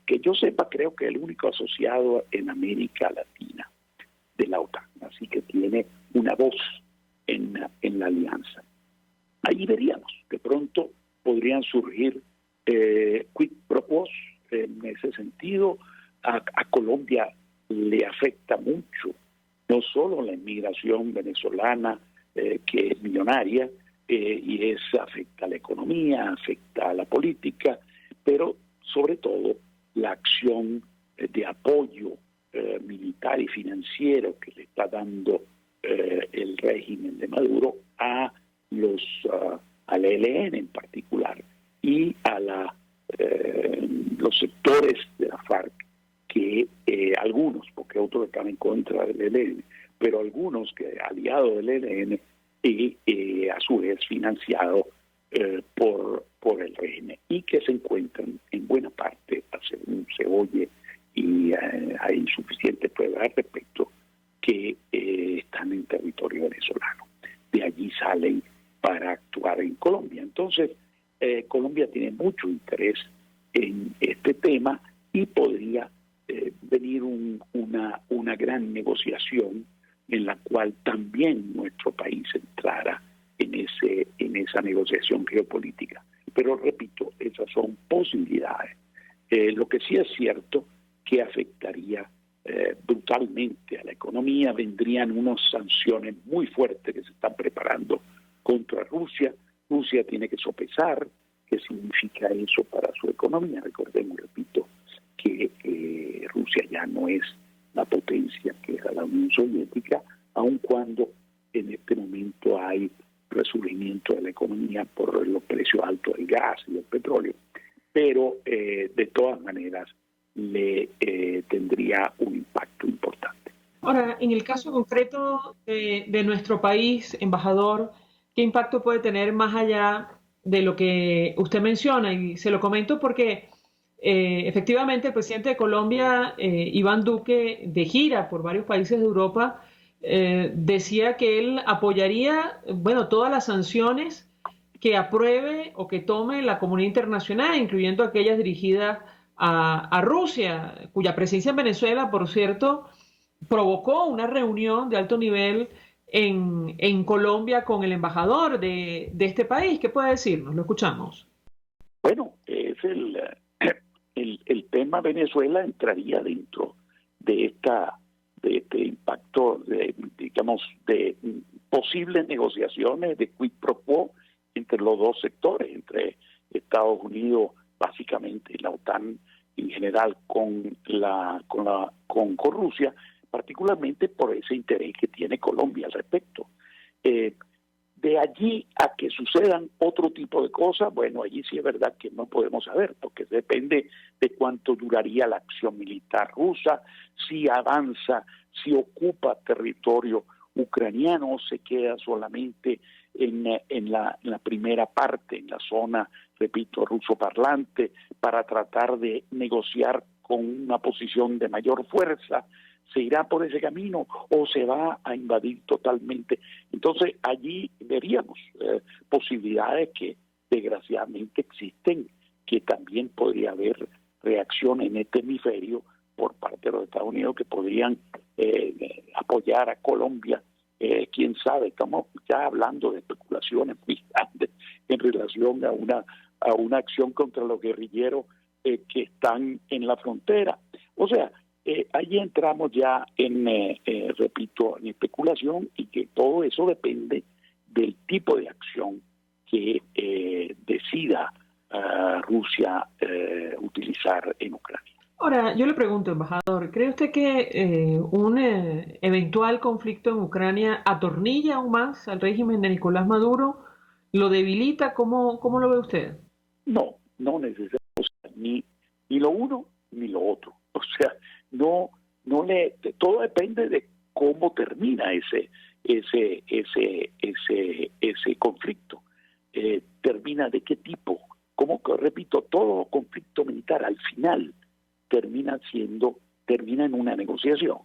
Que yo sepa, creo que es el único asociado en América Latina de la OTAN, así que tiene una voz en la alianza. Ahí veríamos, de pronto podrían surgir quid pro quo en ese sentido. A Colombia le afecta mucho, no solo la inmigración venezolana, que es millonaria, y afecta a la economía, afecta a la política, pero sobre todo la acción de apoyo militar y financiero que le está dando el régimen de Maduro al ELN en particular y a los sectores de la FARC, que algunos, porque otros están en contra del ELN, pero algunos que aliados del ELN y a su vez financiado por el régimen, y que se encuentran en buena parte, según se oye, y hay insuficiente prueba al respecto, que están en territorio venezolano. De allí salen para actuar en Colombia. Entonces, Colombia tiene mucho interés en este tema y podría venir una gran negociación en la cual también nuestro país entrara en esa negociación geopolítica. Pero repito, esas son posibilidades. Lo que sí es cierto que afectaría brutalmente a la economía, vendrían unas sanciones muy fuertes que se están preparando contra Rusia. Rusia tiene que sopesar qué significa eso para su economía. Recordemos, repito, que Rusia ya no es la potencia que era la Unión Soviética, aun cuando en este momento hay resurgimiento de la economía por los precios altos del gas y del petróleo, pero de todas maneras le tendría un impacto importante. Ahora, en el caso concreto de nuestro país, embajador, ¿qué impacto puede tener más allá de lo que usted menciona? Y se lo comento porque efectivamente el presidente de Colombia, Iván Duque, de gira por varios países de Europa, decía que él apoyaría, bueno, todas las sanciones que apruebe o que tome la comunidad internacional, incluyendo aquellas dirigidas a Rusia, cuya presencia en Venezuela, por cierto, provocó una reunión de alto nivel en Colombia con el embajador de este país. ¿Qué puede decirnos? Lo escuchamos. Bueno, es el tema Venezuela entraría dentro de este impacto, digamos, de posibles negociaciones de quid pro quo entre los dos sectores, entre Estados Unidos básicamente y la OTAN en general con Rusia, particularmente por ese interés que tiene Colombia al respecto. De allí a que sucedan otro tipo de cosas, bueno, allí sí es verdad que no podemos saber, porque depende de cuánto duraría la acción militar rusa, si avanza, si ocupa territorio ucraniano o se queda solamente en la primera parte, en la zona, repito, ruso parlante, para tratar de negociar con una posición de mayor fuerza. ¿Se irá por ese camino o se va a invadir totalmente? Entonces allí veríamos posibilidades que desgraciadamente existen, que también podría haber reacciones en este hemisferio por parte de los Estados Unidos que podrían apoyar a Colombia. Quién sabe, estamos ya hablando de especulaciones muy grandes en relación a una acción contra los guerrilleros que están en la frontera. O sea, allí entramos ya repito, en especulación, y que todo eso depende del tipo de acción que decida Rusia utilizar en Ucrania. Ahora, yo le pregunto, embajador, ¿cree usted que un eventual conflicto en Ucrania atornilla aún más al régimen de Nicolás Maduro? ¿Lo debilita? ¿Cómo lo ve usted? No, no necesariamente, o sea, ni lo uno ni lo otro. O sea, todo depende de cómo termina ese conflicto. Termina de qué tipo. Como que, repito, todo conflicto militar al final termina en una negociación.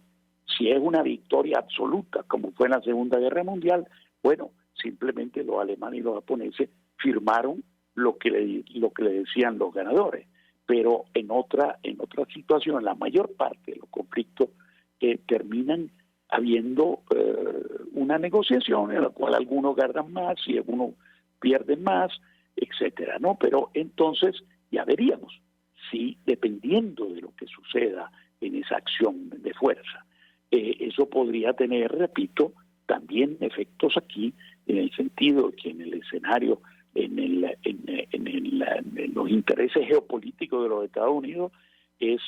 Si es una victoria absoluta, como fue en la Segunda Guerra Mundial, bueno, simplemente los alemanes y los japoneses firmaron lo que le decían los ganadores. Pero en otra situación, la mayor parte de los conflictos terminan habiendo una negociación en la cual algunos ganan más y algunos pierden más, etcétera, ¿no? Pero entonces ya veríamos si, dependiendo de lo que suceda en esa acción de fuerza, eso podría tener, repito, también efectos aquí, en el sentido de que en el escenario, en los intereses geopolíticos de los Estados Unidos, es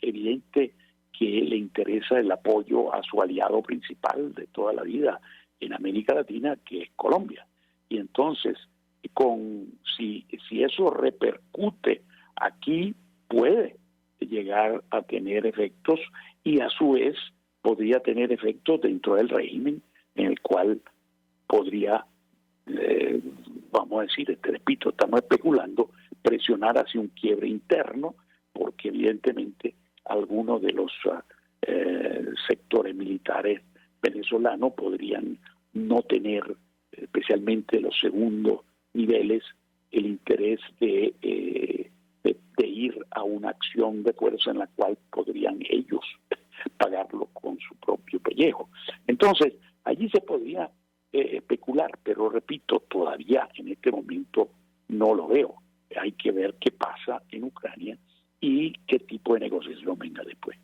evidente que le interesa el apoyo a su aliado principal de toda la vida en América Latina, que es Colombia. Y entonces, si eso repercute aquí, puede llegar a tener efectos, y a su vez podría tener efectos dentro del régimen, en el cual podría, vamos a decir, repito, estamos especulando, presionar hacia un quiebre interno, porque evidentemente algunos de los sectores militares venezolanos podrían no tener, especialmente los segundos niveles, el interés de ir a una acción de fuerza en la cual podrían ellos pagarlo con su propio pellejo. Entonces, allí se podría especular, pero repito, todavía en este momento no lo veo. Hay que ver qué pasa en Ucrania y qué tipo de negociación venga después.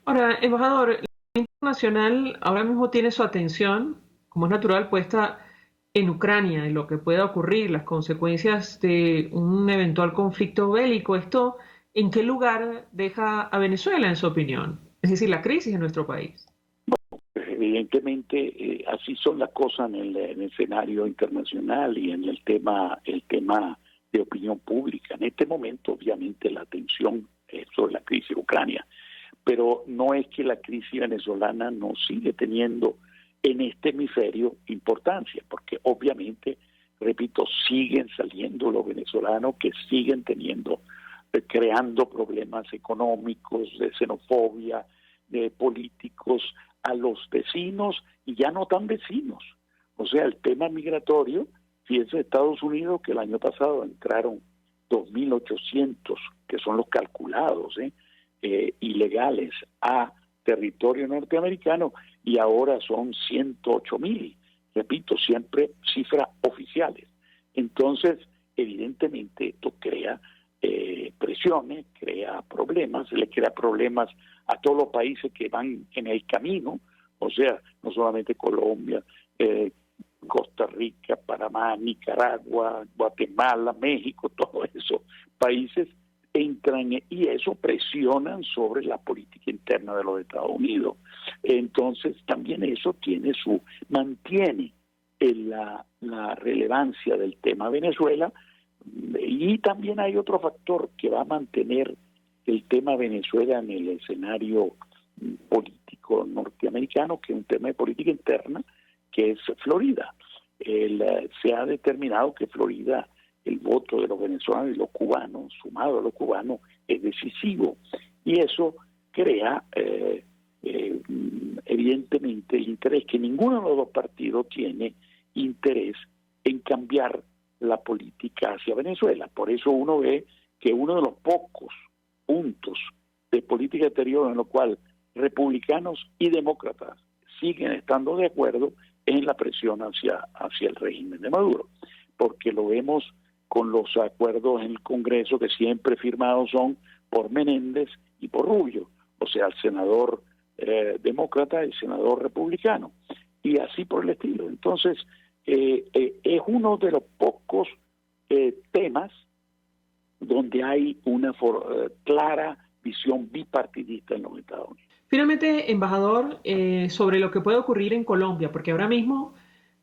Ahora, embajador, la comunidad internacional ahora mismo tiene su atención, como es natural, puesta en Ucrania, en lo que pueda ocurrir, las consecuencias de un eventual conflicto bélico. ¿Esto en qué lugar deja a Venezuela, en su opinión? Es decir, la crisis en nuestro país. Bueno, evidentemente, así son las cosas en el escenario internacional y en el tema de opinión pública. En este momento, obviamente, la atención es sobre la crisis de Ucrania, pero no es que la crisis venezolana no sigue teniendo en este hemisferio importancia, porque obviamente, repito, siguen saliendo los venezolanos que siguen creando problemas económicos, de xenofobia, de políticos a los vecinos y ya no tan vecinos. O sea, el tema migratorio, fíjense, Estados Unidos, que el año pasado entraron 2.800, que son los calculados, ilegales a territorio norteamericano, y ahora son 108.000, repito, siempre cifras oficiales. Entonces, evidentemente, esto crea presiones, crea problemas, le crea problemas a todos los países que van en el camino, o sea, no solamente Colombia, Costa Rica, Panamá, Nicaragua, Guatemala, México, todos esos países entran y eso presionan sobre la política interna de los Estados Unidos. Entonces también eso mantiene la relevancia del tema Venezuela, y también hay otro factor que va a mantener el tema Venezuela en el escenario político norteamericano, que es un tema de política interna, que es Florida. Se ha determinado que Florida, el voto de los venezolanos y los cubanos, sumado a los cubanos, es decisivo. Y eso crea, evidentemente, el interés que ninguno de los dos partidos tiene interés en cambiar la política hacia Venezuela. Por eso uno ve que uno de los pocos puntos de política exterior en lo cual republicanos y demócratas siguen estando de acuerdo en la presión hacia el régimen de Maduro, porque lo vemos con los acuerdos en el Congreso que siempre firmados son por Menéndez y por Rubio, o sea, el senador demócrata y el senador republicano, y así por el estilo. Entonces, es uno de los pocos temas donde hay una clara visión bipartidista en los Estados Unidos. Finalmente, embajador, sobre lo que puede ocurrir en Colombia, porque ahora mismo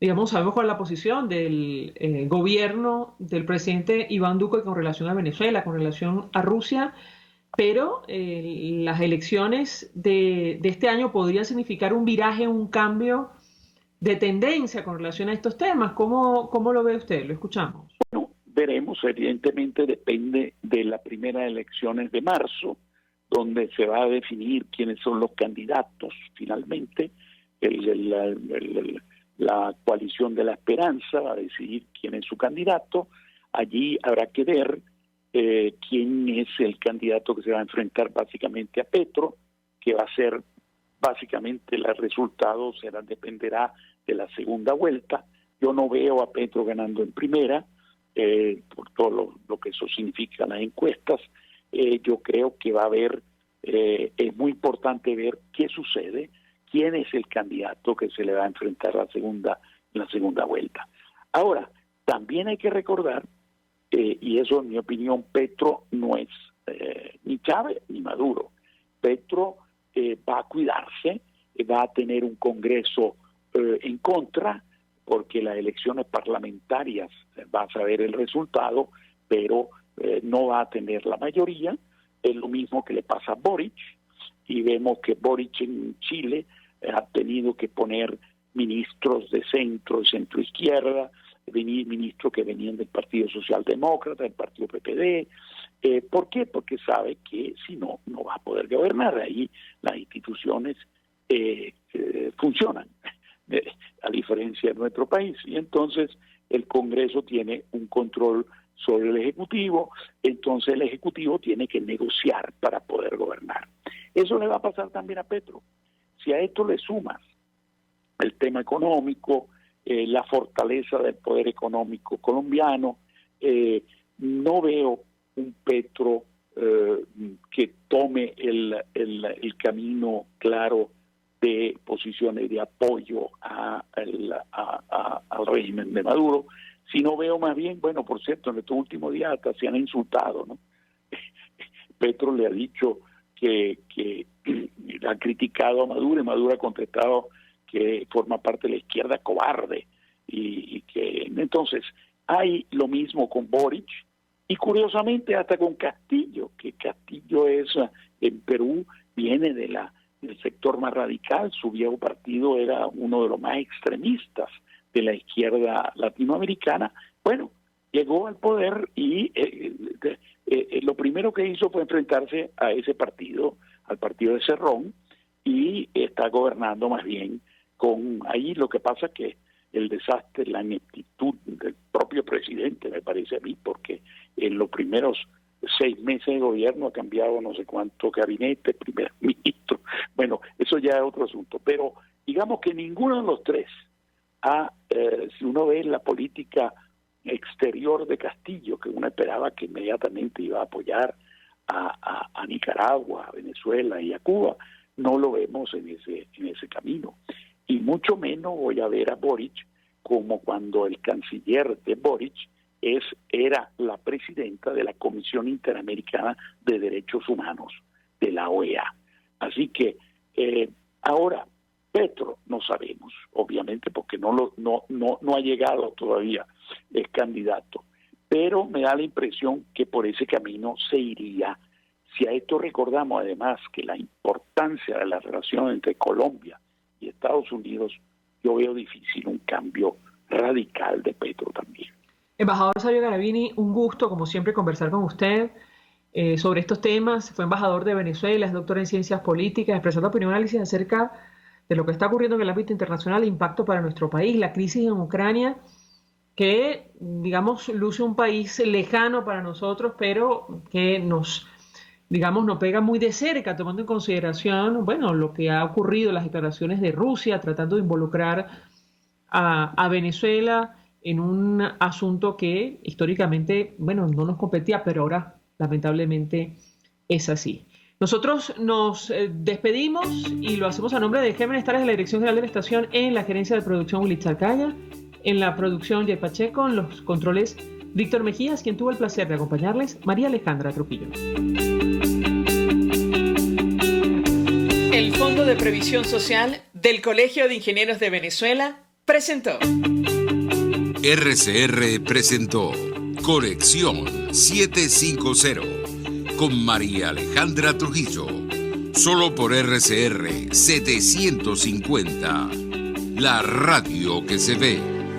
digamos, sabemos cuál es la posición del gobierno del presidente Iván Duque con relación a Venezuela, con relación a Rusia, pero las elecciones de este año podrían significar un viraje, un cambio de tendencia con relación a estos temas. ¿Cómo lo ve usted? Lo escuchamos. Bueno, veremos, evidentemente depende de las primeras elecciones de marzo, donde se va a definir quiénes son los candidatos finalmente. La coalición de la esperanza va a decidir quién es su candidato. Allí habrá que ver quién es el candidato que se va a enfrentar básicamente a Petro, que va a ser básicamente el resultado dependerá de la segunda vuelta. Yo no veo a Petro ganando en primera, por todo lo que eso significa las encuestas. Yo creo que va a haber, es muy importante ver qué sucede, quién es el candidato que se le va a enfrentar en la segunda vuelta. Ahora, también hay que recordar, y eso en mi opinión, Petro no es ni Chávez ni Maduro. Petro va a cuidarse, va a tener un Congreso en contra, porque las elecciones parlamentarias va a saber el resultado, pero no va a tener la mayoría. Es lo mismo que le pasa a Boric, y vemos que Boric en Chile ha tenido que poner ministros de centro izquierda, ministros que venían del Partido Socialdemócrata, del Partido PPD. ¿Por qué? Porque sabe que si no va a poder gobernar. Ahí las instituciones funcionan, a diferencia de nuestro país. Y entonces el Congreso tiene un control sobre el Ejecutivo, entonces el Ejecutivo tiene que negociar para poder gobernar. Eso le va a pasar también a Petro. Si a esto le sumas el tema económico, la fortaleza del poder económico colombiano, no veo un Petro que tome el camino claro de posiciones de apoyo al régimen de Maduro, sino veo más bien, bueno, por cierto, en estos últimos días hasta se han insultado, ¿no? Petro le ha dicho que ha criticado a Maduro, y Maduro ha contestado que forma parte de la izquierda cobarde, y que entonces hay lo mismo con Boric, y curiosamente hasta con Castillo, que Castillo es en Perú, viene del sector más radical. Su viejo partido era uno de los más extremistas de la izquierda latinoamericana. Bueno, llegó al poder y lo primero que hizo fue enfrentarse a ese partido, al partido de Cerrón, y está gobernando más bien con ahí. Lo que pasa que el desastre, la ineptitud del propio presidente, me parece a mí, porque en los primeros 6 meses de gobierno ha cambiado no sé cuánto gabinete, primer ministro. Bueno, eso ya es otro asunto, pero digamos que ninguno de los tres si uno ve la política exterior de Castillo, que uno esperaba que inmediatamente iba a apoyar a Nicaragua, a Venezuela y a Cuba, no lo vemos en ese camino. Y mucho menos voy a ver a Boric como cuando el canciller de Boric era la presidenta de la Comisión Interamericana de Derechos Humanos, de la OEA. Así que ahora Petro no sabemos, obviamente, porque no ha llegado todavía el candidato, pero me da la impresión que por ese camino se iría. Si a esto recordamos además que la importancia de la relación entre Colombia y Estados Unidos, yo veo difícil un cambio radical de Petro también. Embajador Sabio Garavini, un gusto, como siempre, conversar con usted sobre estos temas. Fue embajador de Venezuela, es doctor en ciencias políticas, expresando opinión y análisis acerca de lo que está ocurriendo en el ámbito internacional, el impacto para nuestro país, la crisis en Ucrania, que, digamos, luce un país lejano para nosotros, pero que nos pega muy de cerca, tomando en consideración, bueno, lo que ha ocurrido, las declaraciones de Rusia, tratando de involucrar a Venezuela en un asunto que históricamente, bueno, no nos competía, pero ahora lamentablemente es así. Nosotros nos despedimos y lo hacemos a nombre de Gémenes Tares de la Dirección General de la Estación, en la gerencia de producción Willy Chalcaya, en la producción Jay Pacheco, en los controles Víctor Mejías, quien tuvo el placer de acompañarles, María Alejandra Trujillo. El Fondo de Previsión Social del Colegio de Ingenieros de Venezuela presentó RCR presentó Conexión 750 con María Alejandra Trujillo, solo por RCR 750, la radio que se ve.